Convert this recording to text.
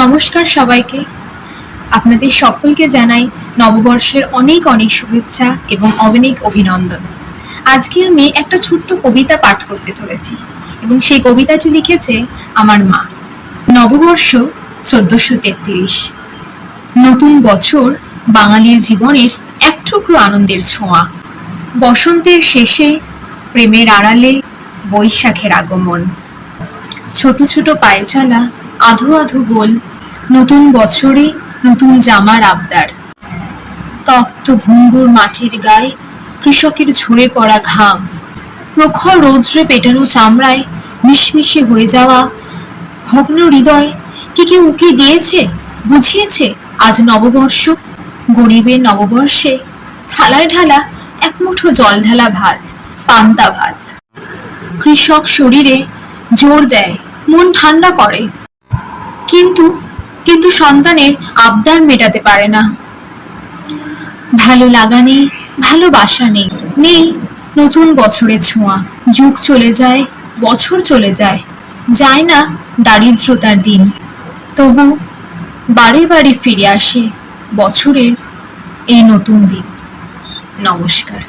নমস্কার সবাইকে। আপনাদের সকলকে জানাই নববর্ষের অনেক অনেক শুভেচ্ছা এবং অনেক অভিনন্দন। আজকে আমি একটা ছোট্ট কবিতা পাঠ করতে চলেছি এবং সেই কবিতাটি লিখেছে আমার মা। নববর্ষ 1433। নতুন বছর বাঙালির জীবনের এক টুকরো আনন্দের ছোঁয়া। বসন্তের শেষে প্রেমের আড়ালে বৈশাখের আগমন। ছোট ছোট পায়ে চলা আধো আধো গোল, নতুন বছরে নতুন জামার আবদার। তপ্ত ভঙ্গুর মাটির গায়ে কৃষকের ঝরে পড়া ঘাম, প্রখর রৌদ্রে পেটানো চামড়ায় মিশমিশে হয়ে যাওয়া ভগ্ন হৃদয়। কি কেউ উকি দিয়েছে, বুঝিয়েছে আজ নববর্ষ? গরিবের নববর্ষে থালায় ঢালা এক মুঠো জল ঢালা ভাত, পান্তা ভাত। কৃষক শরীরে জোর দেয়, মন ঠান্ডা করে, কিন্তু কিন্তু সন্তানের আবদার মেটাতে পারে না। ভালো লাগা নেই, ভালোবাসা নেই, নেই নতুন বছরের ছোঁয়া। যুগ চলে যায়, বছর চলে যায়, যায় না দারিদ্রতার দিন, তবু বারে বারে ফিরে আসে বছরের এই নতুন দিন। নমস্কার।